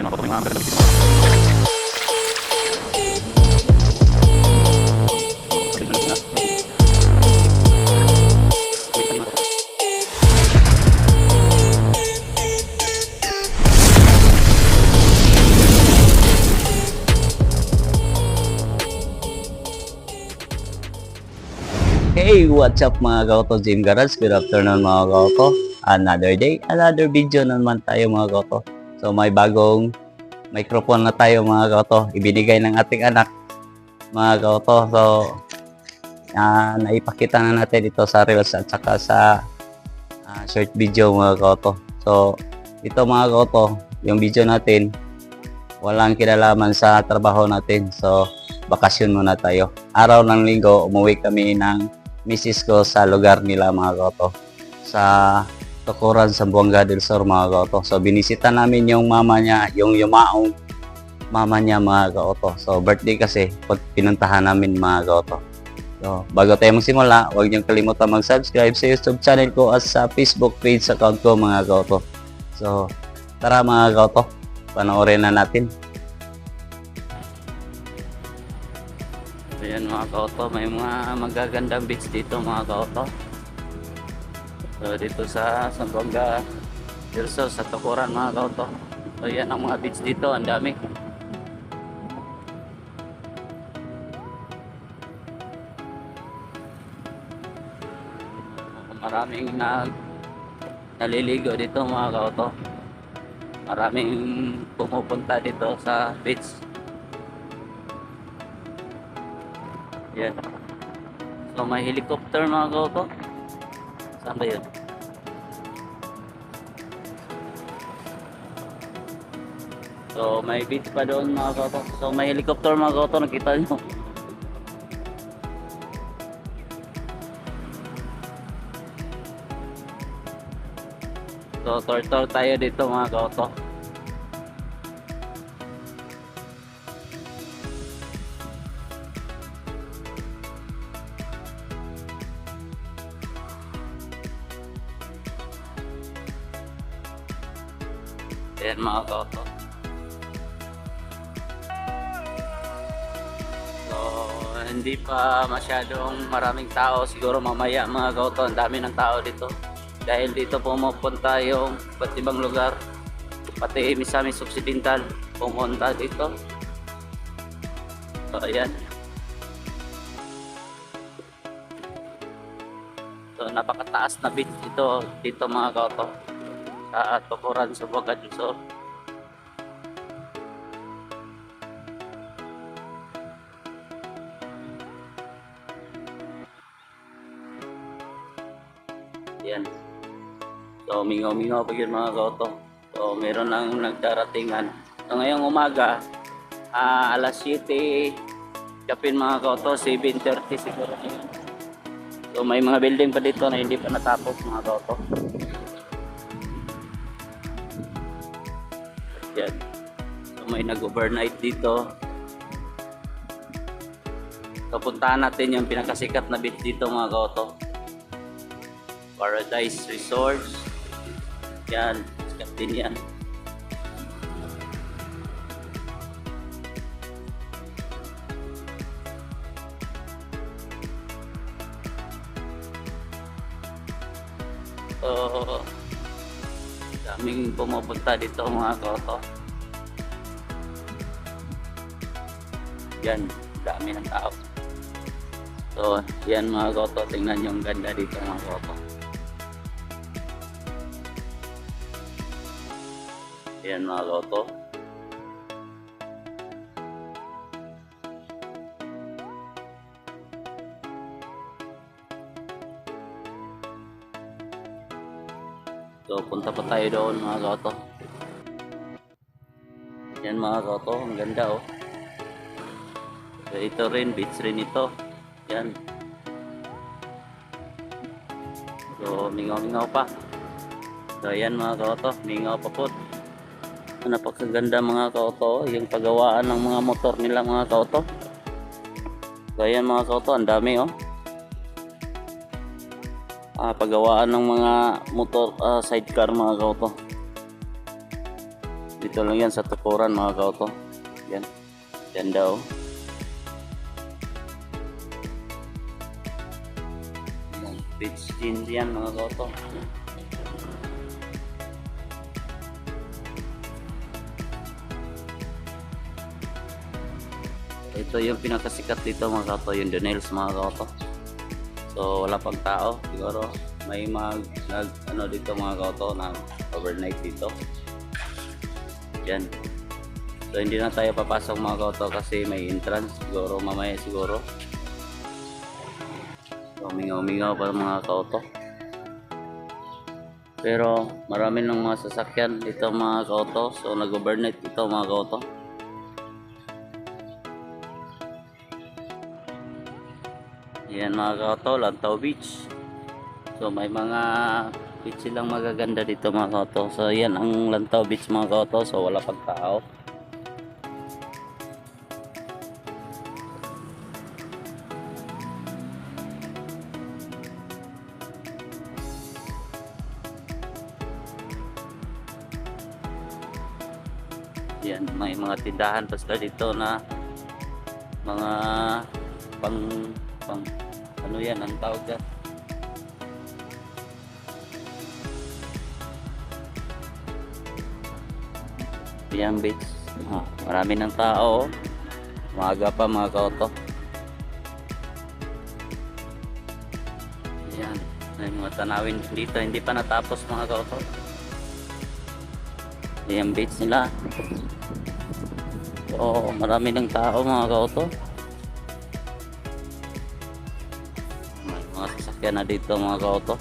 mga kauto, may mga magagandang bits. Hey, what's up mga kauto, Gym Garage? Good afternoon mga kauto. Another day, another video na naman tayo mga kauto. So may bagong microphone na tayo mga kauto. Ibinigay ng ating anak mga kauto. So naipakita na natin ito sa Reels at saka sa short video mga kauto. So ito mga kauto, yung video natin walang kinalaman sa trabaho natin. So bakasyon muna tayo. Araw ng linggo, umuwi kami ng misis ko sa lugar nila mga kauto, sa Tukuran, Zamboanga del Sur mga kauto. So binisita namin yung mama niya, yung yumaong mama niya mga kauto. So birthday kasi pag pinuntahan namin mga kauto. So bago tayo magsimula, huwag niyong kalimutan mag-subscribe sa YouTube channel ko at sa Facebook page account ko mga kauto. So tara mga kauto, panoorin na natin. Ayan mga kauto, may mga magagandang beach dito mga kauto. So dito sa Zamboanga del Sur, sa Tukuran mga kauto. So yan ang mga beach dito, ang dami. Maraming naliligo dito mga kauto. Maraming pumupunta dito sa beach. Yan. So may helicopter mga kauto. Saan ba yun? So may beach pa doon mga kauto. So may helicopter mga kauto, nakita nyo. So tour tayo dito mga kauto. Ayan mga kauto. So hindi pa masyadong maraming tao. Siguro mamaya mga kauto, ang dami ng tao dito. Dahil dito pumupunta yung iba't ibang lugar. Pati Misamis Occidental pumunta dito. So ayan. So napakataas na beach dito mga kauto, sa Tukuran, Zamboanga del Sur. Yan. So mingaw-mingaw pa yun mga kauto. So meron lang nagdaratingan. So ngayong umaga, alas 7 kapin mga kauto, 7:30 siguro. So may mga building pa dito na hindi pa natapos mga kauto. Yan. So may nag-overnight dito. So puntahan natin yung pinakasikat na beach dito mga kauto. Paradise Resorts. Yan, sikat din yan. So daming pumupunta dito mga kauto. Yan, dami ng tao. So yan mga kauto, tingnan yung ganda dito mga kauto. Yan mga kauto. So punta pa tayo doon mga kauto. Yan mga kauto, ang ganda oh. So ito rin, beach rin ito. Yan. So mingaw-mingaw pa. So yan mga kauto, mingaw pa po. Napakaganda mga kauto, yung paggawaan ng mga motor nila mga kauto. So ayan mga kauto, ang dami oh. Paggawaan ng mga motor, sidecar mga kauto. Dito lang yan sa Tukuran mga kauto. Yan. Yan daw. Yan. Beach jeans yan mga kauto. Ito yung pinakasikat dito mga kauto, yung Donels mga kauto. So wala pang tao, siguro may ano dito mga kauto na overnight dito. Yan. So hindi na tayo papasok mga kauto kasi may entrance, siguro mamaya siguro. So umingaw pa mga kauto. Pero marami ng mga sasakyan dito mga kauto, so nag-overnight dito mga kauto. Yan mga kauto, Lantaw Beach. So may mga beach silang magaganda dito mga kauto. So yan ang Lantaw Beach mga kauto. So wala pang tao. Yan, may mga tindahan pa sila dito na mga pang ano yan ang tawag dyan. Yan beach. Marami ng tao. Umaga pa mga kauto. Yan. May mga tanawin dito. Hindi pa natapos mga kauto. Yan beach nila. So marami ng tao mga kauto. May mga sasakyan na dito mga kauto.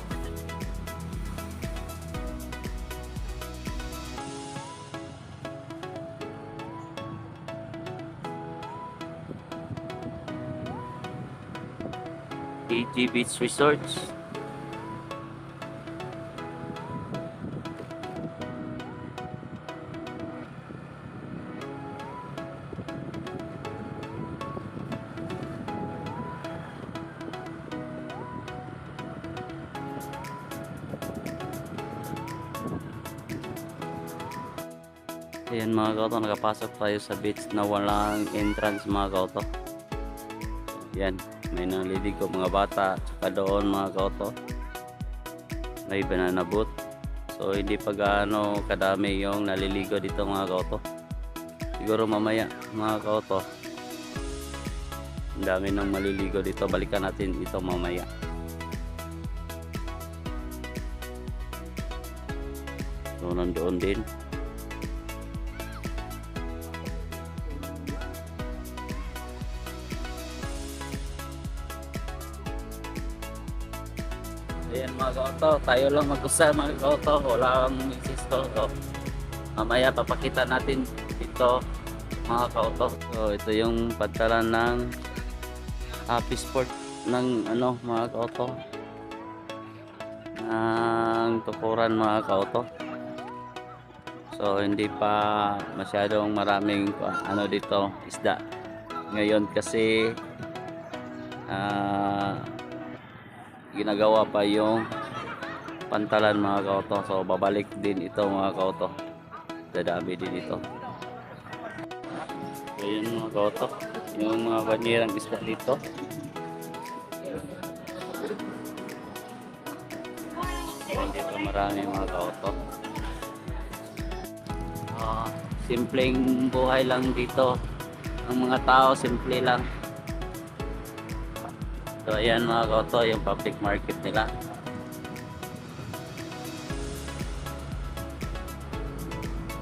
AG Beach Resorts. Ayan mga kauto, nakapasok tayo sa beach na walang entrance mga kauto. Yan, may naliligo mga bata, tsaka doon mga kauto may banana boat. So hindi pa gaano kadami yung naliligo dito mga kauto. Siguro mamaya mga kauto, ang dami ng maliligo dito. Balikan natin ito mamaya. So nandoon din. Ayan mga kauto, tayo lang mag-usa mga kauto, wala kang misis to. So, mamaya papakita natin dito mga kauto. So ito yung pagtalan ng Happy Sport ng ano mga kauto, ng Tukuran mga kauto. So hindi pa masyadong maraming ano dito isda ngayon kasi ginagawa pa yung pantalan mga kauto. So babalik din ito mga kauto, dadami din ito. So yun mga kauto, yung mga banirang isda dito. So, hindi pa marami mga kauto. Simpleng buhay lang dito ang mga tao, simple lang. So ayan mga kauto, yung public market nila.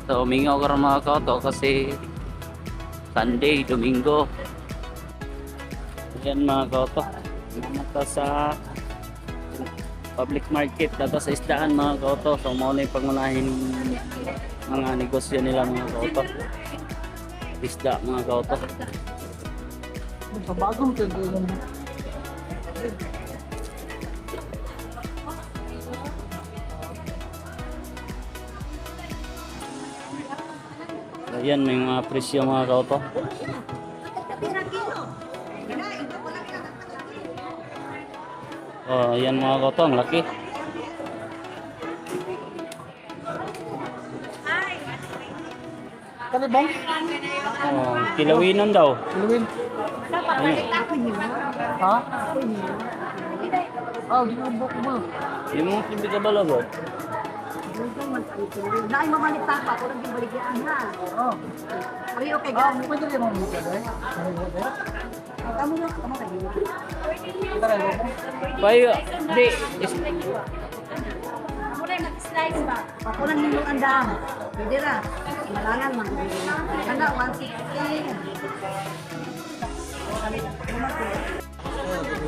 So umingaw ka rin mga kauto kasi Sunday, Domingo. Ayan mga kauto, namunta sa public market dito sa isdaan mga kauto. So muna yung pangunahin mga negosyo nila mga kauto. Isda mga kauto. Bagong tagulong. Ayan, may mga presyo mga kauto. Oh, ayan mga kauto, ang laki. Kalibong? Oh, kilawinan daw. Kilawin. Ayun. Ha? Ah, ginubok mo. Yung mga hindi ka balagot. Dahil mamalita pa, kung nang baligyan na. Oh. Ari, okay, Ah, gano'n. pwede rin mo dito, eh. Tama na, tama tayo. Kita rin mo. Payo, di. Ako na yung mag-slice ba? Ako lang yung andam. Pwede ra. Malangan man. Kanda, 160.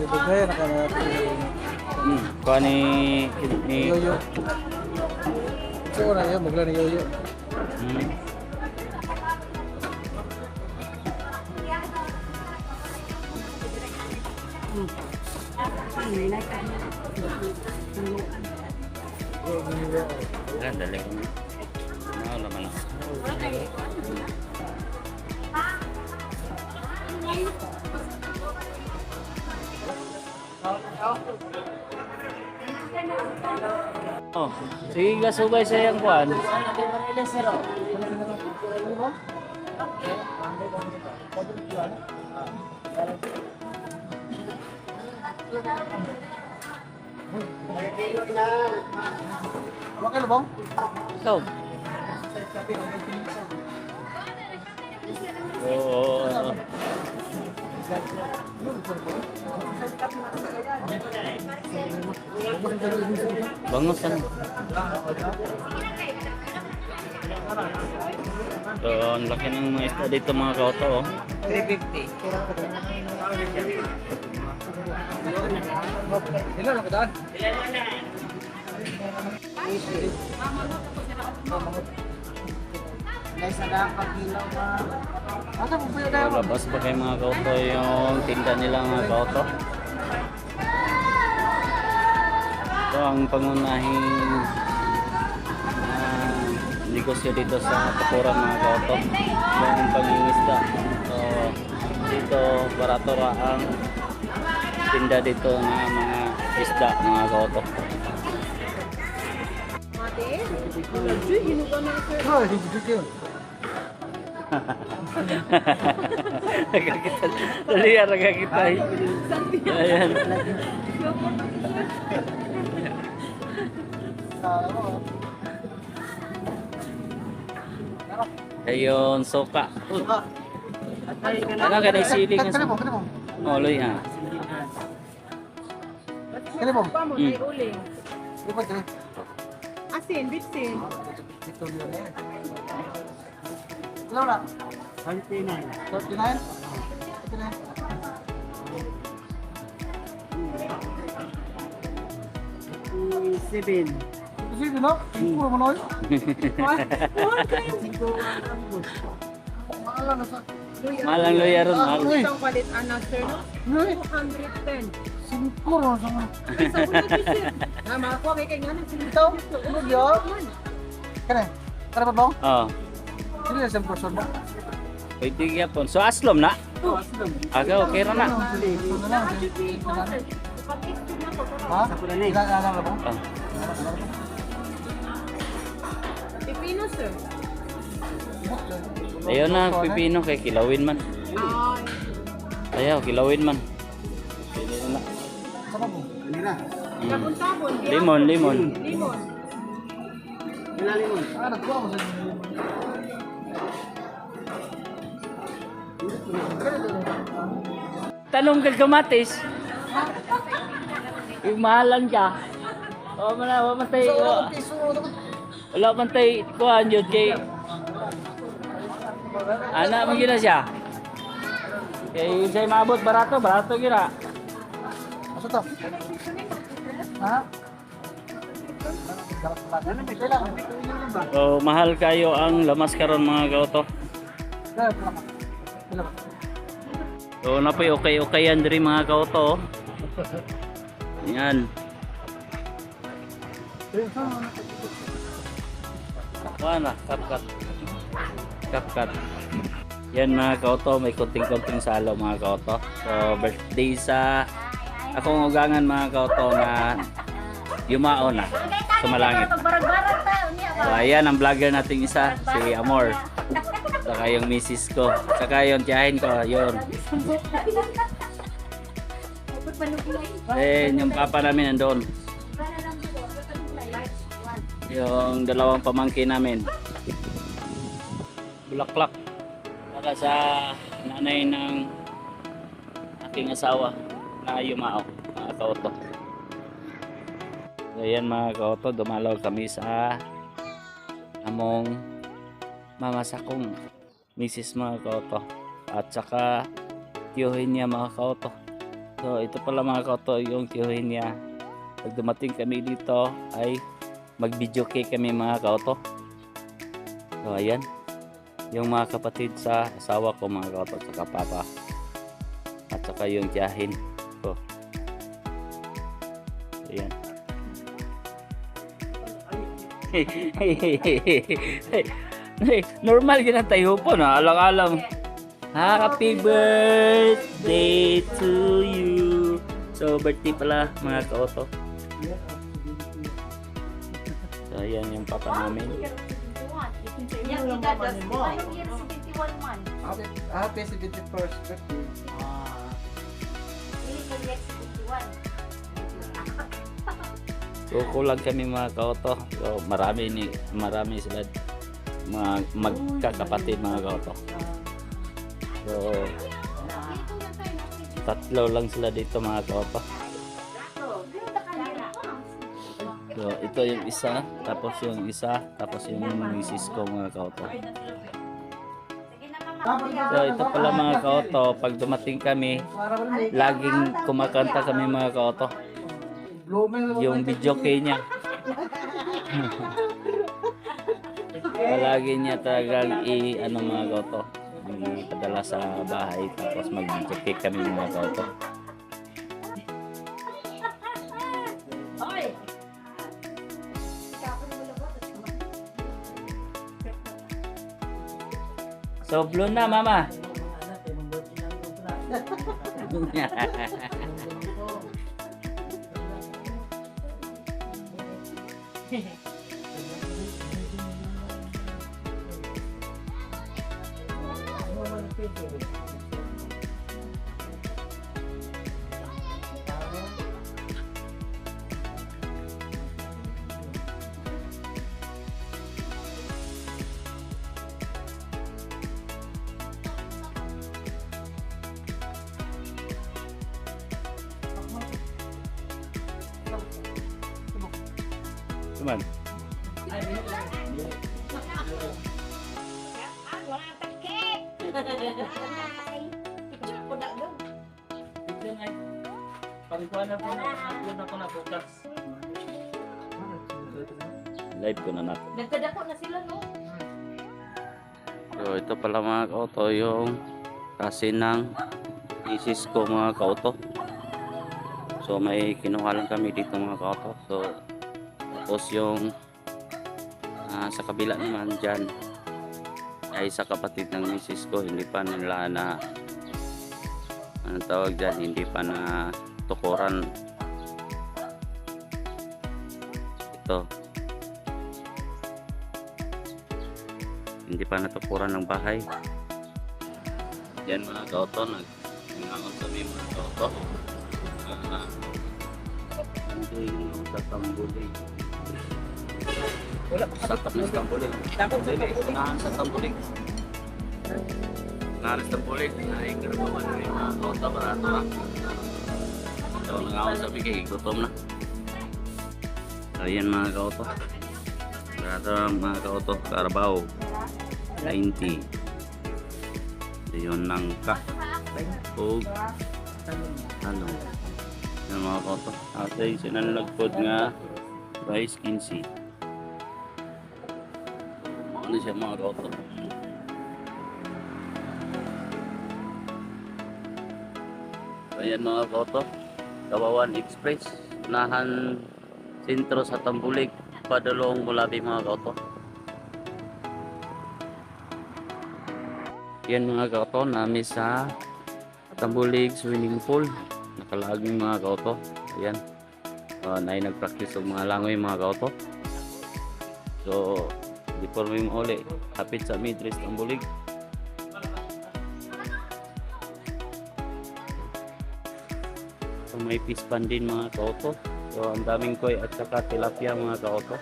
Bigay na ka na. Kuha ni Yoyo. Siguro na yun, magla ni Yoyo. Hmm. Yan, dali ko. Wala man ako. Oh, sige gasugay sa iyang kuan. Wala kayo bang? Ikaw. Oo. Bangus ano? So, ang laki ng mga isda dito mga kauto. Oh. 350. Ilan ang kadaan? Guys, ada pag kilo pa. Asa mo po So, labas pa kay mga kauto yung tinda nila mga kauto. Ito ang pangunahing negosyo dito sa Tukuran mga kauto. Yung pangingisda. So, dito barato ra ang tinda dito ng mga isda mga kauto. Oh, higit yun. Nagkakita. Dali yan, nagkakita. Ayan. Ayun, soka. Ano ka na isiling Kani mo, kani mo. Oloy ha. Kani mo. Mm. Di ba kani? Asin, bitsin. Dito yun eh. Ilan na? 39. 39? 39? 7. Sige no? Puro mo na yun. Maaala na sa... Malang loya ron. Uy! Isang palit, sir, no? Uy! 210. Siguro na sa mga... Isang ulit, sir. Makakuha kay nga ng Ito? Ano yun? Kani? Kani ba ba? Oh, Sino yung isang person ba? pwede gyapon. So aslom na. Aga okay ra na. Ha? Ilan na ba? Oh. Pipino, sir. Ayun na pipino kay kilawin man. Ayaw kilawin man. Pwede na. Sama po? Kanina. Sabon-sabon. Limon, limon. Limon. Ah, nagkuha ko sa Tanong kag kamatis. Yung mahalan ka. O wala man tay. Wala man tay kuan jud kay ana man gina siya. Kay say maabot barato, barato gina. Asa to? Ha? So mahal kayo ang lamas karon mga kauto. So napay okay-okayan diri mga kauto. Yan. Wala, kapkat. Kapkat. Yan mga kauto, may kunting-kunting salo mga kauto. So birthday sa akong ugangan mga kauto na yumao na sa malangit. Pagbarag-barag tayo niya. So ayan ang vlogger nating isa, si Amor. Saka yung misis ko. Saka yung tiyahin ko, yun. Then yung papa namin nandun. Yung dalawang pamangkin namin. Bulaklak. Saka sa nanay ng aking asawa na yumao, mga kaoto. So ayan mga kaoto, dumalaw kami sa among mama sakong misis mga kaoto. At saka tiyuhin niya mga kaoto. So ito pala mga kaoto yung tiyuhin niya. Pag dumating kami dito ay mag-video cake kami mga kaoto. So ayan, yung mga kapatid sa asawa ko mga kaoto, at saka papa. At saka yung tiyahin ko. So ayan. Normal gina tayo po na alang-alang. Happy birthday to you. So birthday pala mga kaoto. So ayan yung papa namin. Yung edad, 5 years, 51 months. Happy 71st birthday. Hindi ka years, 51. So kulang kami mga kaoto. So marami sila mga magkakapatid mga kaoto. So tatlo lang sila dito mga kaoto. So ito yung isa, tapos yung isa, tapos yung misis ko mga kaoto. So ito pala mga kaoto, pag dumating kami, laging kumakanta kami mga kaoto. Yung video kay niya. Palagi niya talagang ano mga kaoto, ipadala sa bahay, tapos mag-video cake kami mga kaoto. So blue na mama. Come on. Live ko na natin. Nagkadako na sila, no? So ito pala mga kaoto yung kasi ng misis ko mga kaoto. So may kinuha lang kami dito mga kaoto. So tapos yung sa kabila naman dyan ay sa kapatid ng misis ko, hindi pa nila na ano tawag dyan, hindi pa na tukuran ito, hindi pa natukuran ng bahay. Yan mga kaoto, nag-ingangon kami mga kaoto. Hindi yung tatambuling. Sa tapos tambuling. Unahan sa tambuling. Unahan sa tambuling. Naikarabawan na yung mga kaoto barato na. So nangawan sa bigay, gutom na. So yan mga kaoto. Barato mga kaoto, Carabao 90. Yun nangka. O ano. Yan mga kaoto. Atay sinanlagpod nga rice 15. Ano siya mga kaoto. So yan mga kaoto. Kawawan Express. Unahan sentro sa Tambulig. Padulong Mulabi mga kaoto. Yan mga kaoto. Nami sa Tambulig swimming pool. Nakalaging mga kaoto. Ayan. Na nagpractice ng mga langoy mga kaoto. So So, before may mauli, hapit sa midris ng bulig. So, may pispan din mga kaoto. So, ang daming koy at saka tilapia mga kaoto.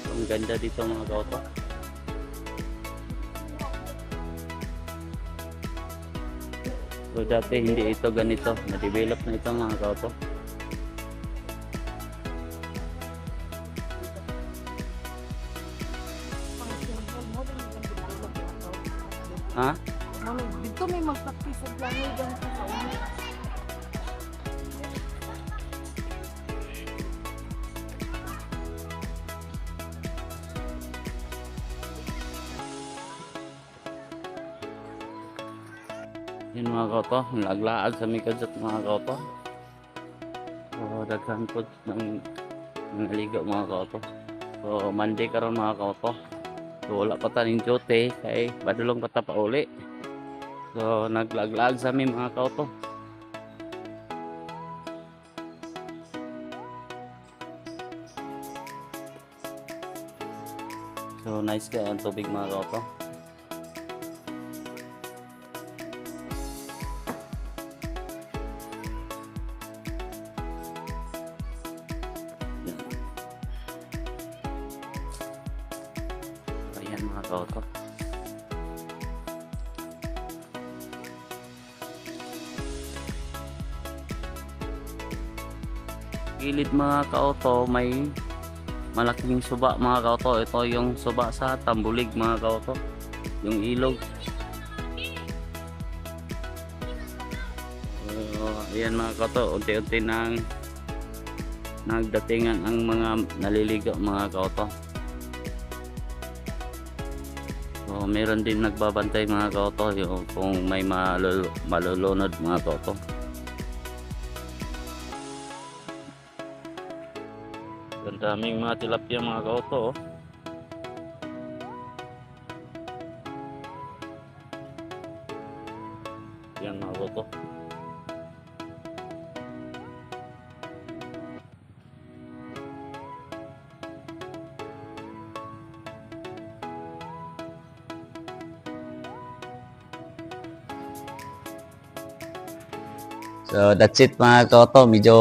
So, ang ganda dito mga kaoto. So, dati hindi ito ganito. Na-develop na ito mga kaoto. Ha? Dito may mag-practice sa plano dyan sa ulit. Yun mga kaoto, naglaag sa mikadjat mga kaoto. So, daghan po ng naligo mga kaoto. So, Monday karon mga kaoto. So, wala pa taning jote kay badulong pa ta pauli. So, naglaglag sa amin mga kaoto. So, nice ka ang tubig mga kaoto. Ayan mga kaoto. Gilid mga kaoto may malaking suba mga kaoto. Ito yung suba sa Tambulig mga kaoto. Yung ilog. Ayan mga kaoto. Unti-unti nang nagdatingan ang mga naliligo mga kaoto. So, meron din nagbabantay mga kaoto yung kung may malulunod mga kaoto. Ang daming mga tilapia mga kaoto. Oh. Yan mga kaoto. So that's it mga kaoto. Medyo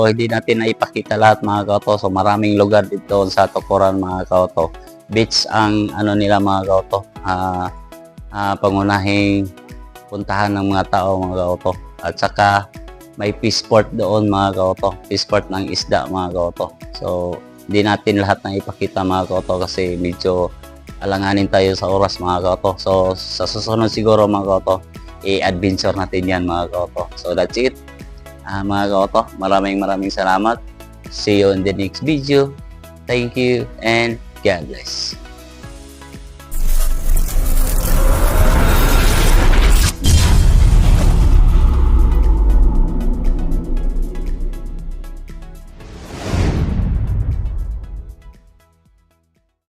hindi natin naipakita lahat mga kaoto. So maraming lugar dito sa Tukuran mga kaoto. Beach ang ano nila mga kaoto. Pangunahing puntahan ng mga tao mga kaoto. At saka may fish port doon mga kaoto. Fish port ng isda mga kaoto. So hindi natin lahat na ipakita mga kaoto kasi medyo alanganin tayo sa oras mga kaoto. So sa susunod siguro mga kaoto i-adventure natin yan mga kaoto. So that's it mga kaoto. Maraming salamat. See you in the next video. Thank you and God bless.